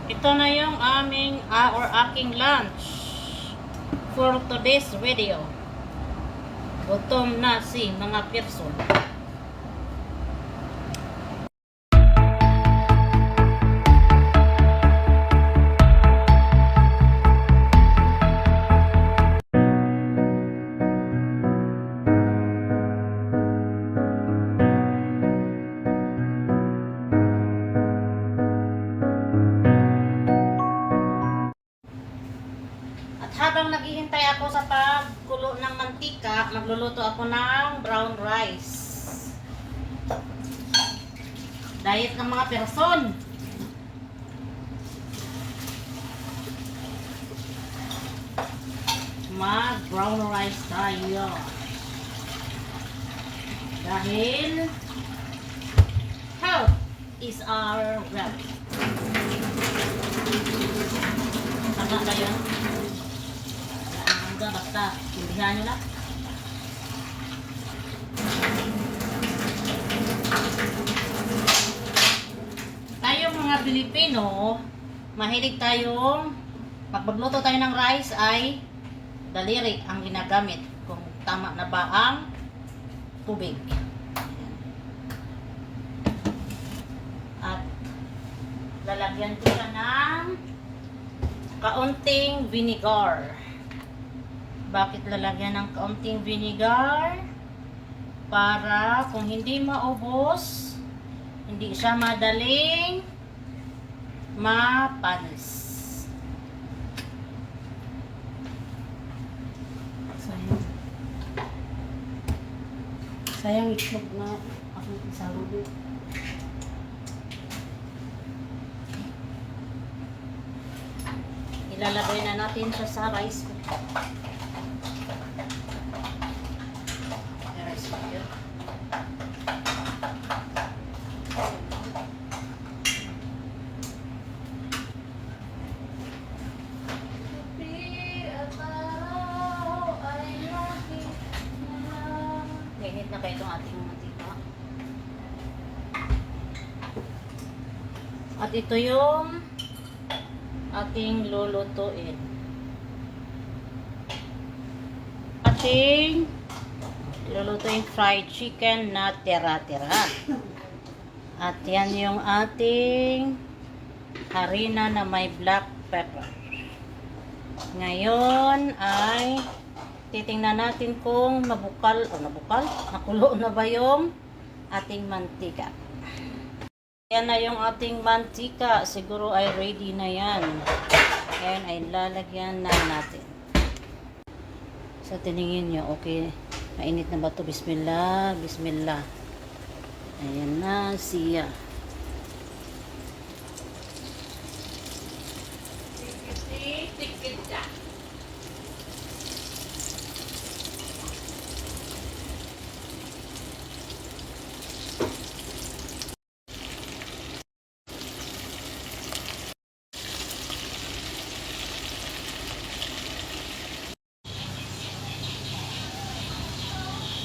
Ito na yung aming or aking lunch for today's video. Gutom na si mga person. Habang naghihintay ako sa pagkulo ng mantika, magluluto ako ng brown rice. Diet ng mga person. Mag brown rice tayo. Dahil health is our wealth. Tama ba yun? Basta, hindihan nyo na. Tayong mga Pilipino, mahilig tayong pagluto tayo ng rice ay daliri ang ginagamit kung tama na ba ang tubig. At lalagyan ko siya ng kaunting vinegar. Bakit lalagyan ng kaunting vinegar? Para kung hindi maubos, hindi siya madaling mapanis. Sayang itlog na akong isalubi. Ilalagay na natin siya sa rice cooker. Init na kayo itong ating mantika. At ito yung ating lulutuin. Ating lulutuin fried chicken na tira-tira. At yan yung ating harina na may black pepper. Ngayon ay titingnan natin kung nakulo na ba yung ating mantika. Yan na yung ating mantika. Siguro ay ready na yan. Ngayon ay lalagyan na natin. So, tiningin nyo, okay. Mainit na ba ito? Bismillah, bismillah. Ayan na siya.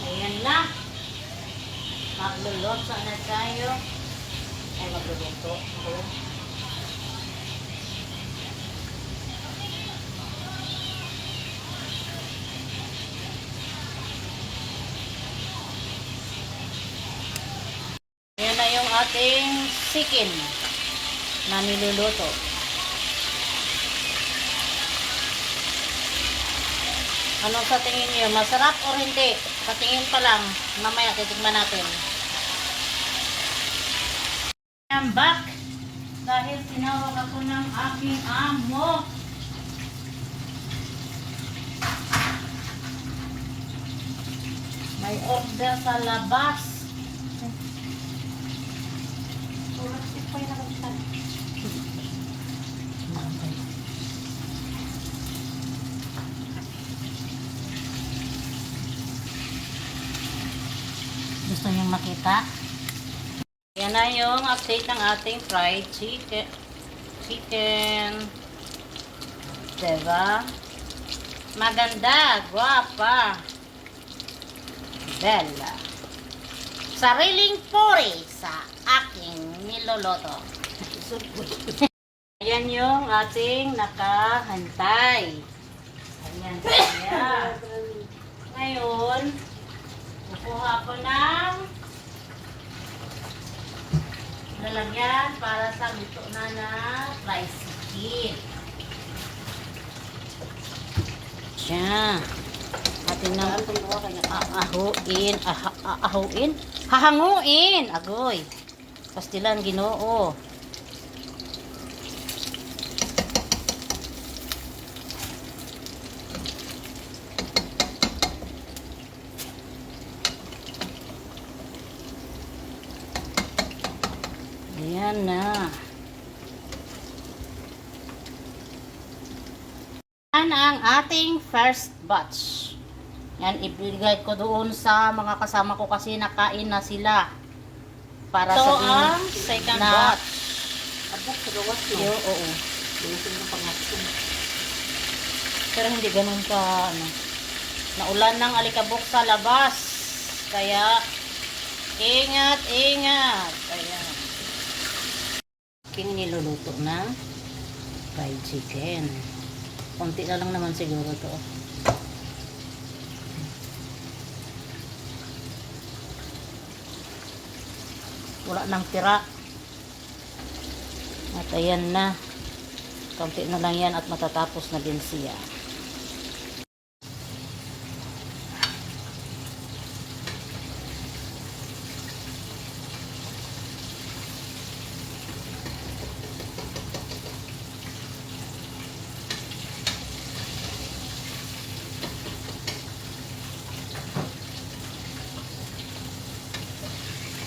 Ayan na. Magluluto na tayo. Ay, magluluto. Ayan na yung ating chicken na niluluto. Ano sa tingin niyo? Masarap o hindi? Sa tingin pa lang. Mamaya titigman natin. I'm back dahil tinawag ako ng aking amo. May order sa labas. Gusto niyong makita? Yan na yung update ng ating fried chicken. Diba? Maganda, guwapa. Bella. Sariling puri sa aking niloloto. Ayan Ayan yung ating nakahantay. Ayan. Ayan. Ngayon, kukuha ko ng lalagyan para sa luto na rice chicken. Siya. Atin na ahuin. Hahanguin. Agoy. Pastilan Ginoo. Ayan na. Yan ang ating first batch. Yan, ibigay ko doon sa mga kasama ko kasi nakain na sila. Para Ito sa ang second batch. Abok sa gawas no? Oo. Pero hindi ganun ka, ano. Naulan ng alikabok sa labas. Kaya, ingat, ingat. Ayan. Aking niluluto na fried chicken. Konti na lang naman siguro to. Wala nang tira. At ayan na. Konti na lang yan at matatapos na din siya.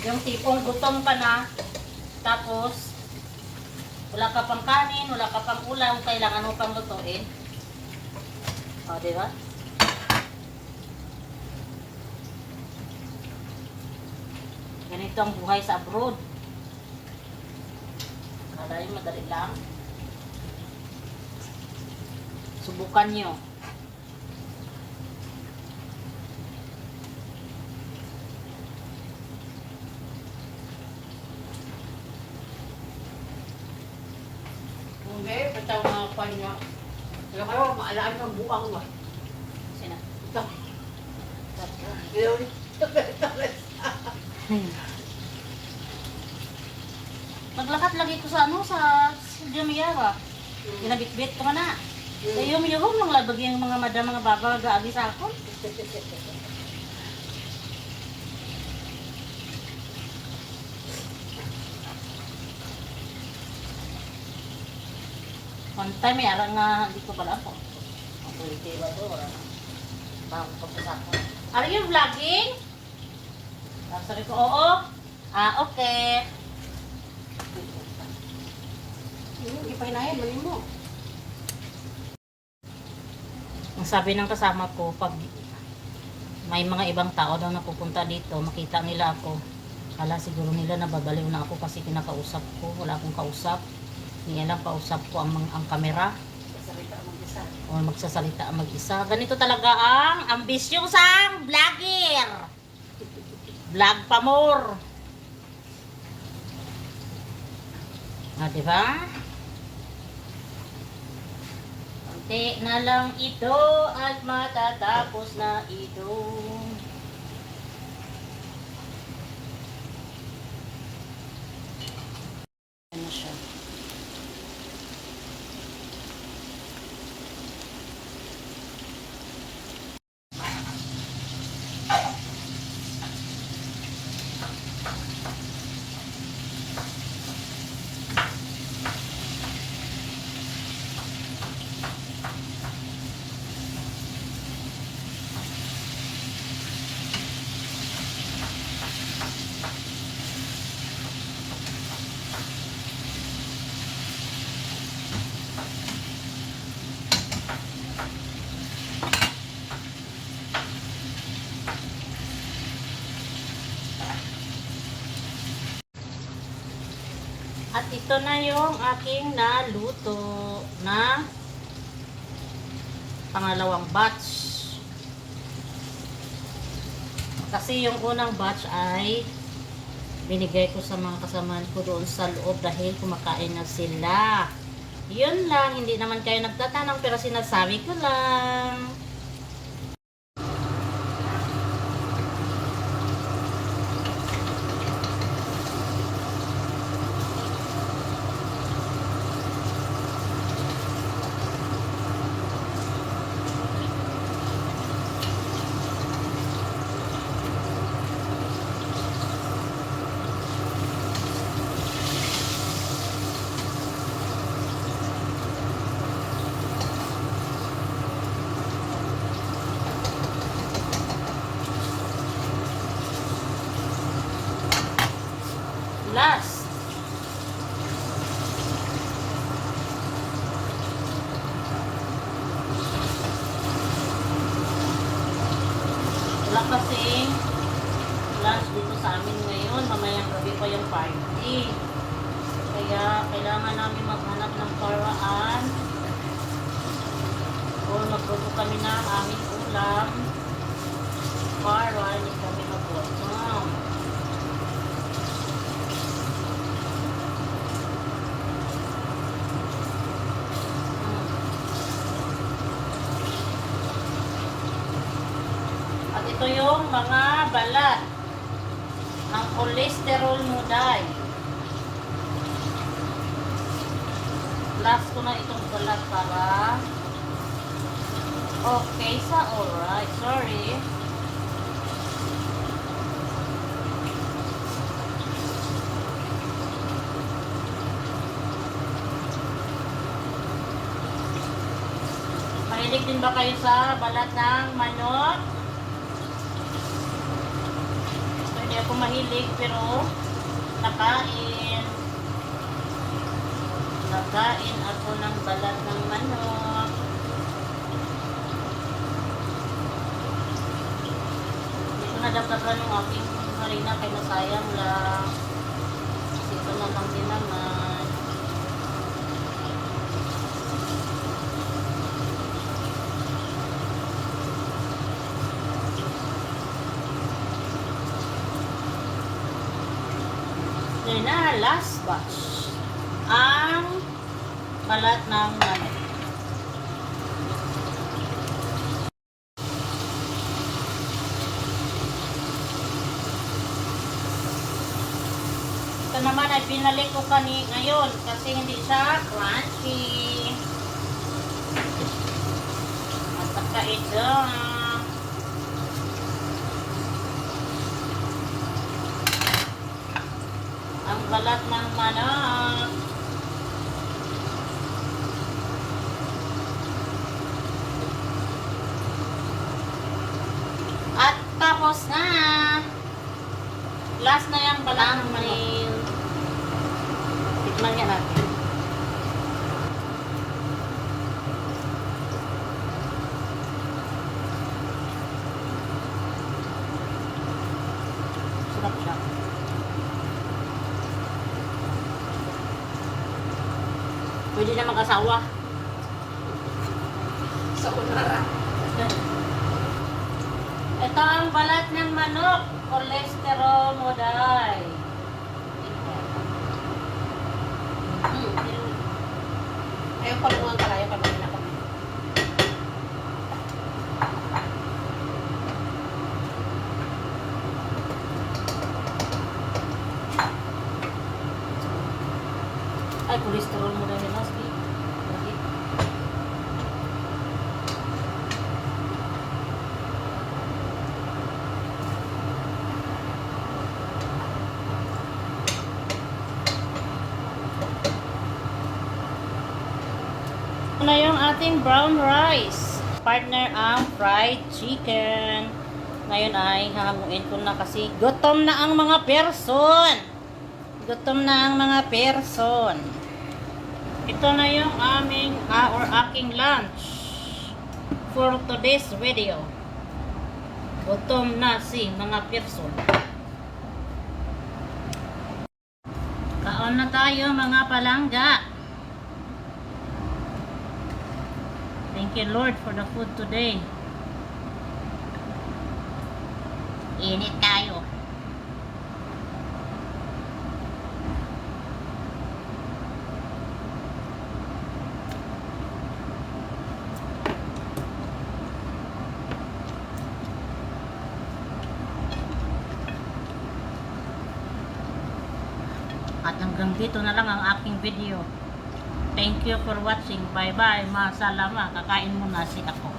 Yung tipong gutom ka na, tapos wala ka pang kanin, wala ka pang ulam, kailangan mo pang lutuin. O, diba? Ganito ang buhay sa abroad. Kala yung madali lang. Subukan nyo. Hindi, bitaw nga pa niya. Kaya kayo, maalaan ng buang ba? Sina? Ito. Yun. Maglakat lagi ko sa ano, sa Jamiyara. Ginabitbit ko na. Sa iyo, mayroon lang labag yung mga madam, mga baba, gaagi sa ako. One time, may arang nga, hindi ko pala ako. Ang pwede ba ito? Bago ko sa ako. Are you vlogging? Sabi ko, oo. Okay. Hindi pa hinahin, mali mo. Ang sabi ng kasama ko, pag may mga ibang tao daw na pupunta dito, makita nila ako, kala siguro nila nababaliw na ako kasi kinakausap ko, wala akong kausap. Hindi lang kausap ko ang kamera. Magsasalita mag-isa. O magsasalita ang mag-isa. Ganito talaga ang ambisyosang vlogger. Vlog pa more. Diba? Konti na lang ito at matatapos na ito. Ano siya? At ito na yung aking naluto na pangalawang batch. Kasi yung unang batch ay binigay ko sa mga kasamahan ko doon sa loob dahil kumakain na sila. Yun lang, hindi naman kayo nagtatanong pero sinasabi ko lang. Last. Wala kasing lunch dito sa amin ngayon. Mamayang gabi pa yung party. Kaya kailangan namin maghanap ng paraan o magluto kami ng aming ulam para hindi kami mag-gutom. At ito yung mga balat ng cholesterol mo, day. Last ko na itong balat para okay sa alright. Sorry. Mahilig din ba kayo sa balat ng manok? Hindi ako mahilig pero nakain ako ng balat ng manok. Hindi ko nadagdagan yung aking harina kaya nasayang lang. Kasi ito na lang din naman. Then na last batch ang balat ng manok. Ito naman ay pinalik ko ngayon kasi hindi siya crunchy. At saka ito ang balat ng manok. At tapos na. Last na yung balat ng manok. Tikman nga natin. Sarap siya. Pwede na mag-asawa. Sa unara. Ito ang balat ng manok. Cholesterol mo, day. Ayaw pa naman kaya pa naman ako. Ay, cholesterol mo dahil nasty. Ito na yung ating brown rice. Partner ang fried chicken. Ngayon ay hahanguin ko na kasi gutom na ang mga person. Gutom na ang mga person. Ito na yung aking lunch for today's video. Gutom na si mga person. Kaon na tayo mga palangga. Thank you Lord for the food today. Init tayo. At hanggang dito na lang ang aking video. Thank you for watching. Bye bye. Masalama. Kakain muna si ako.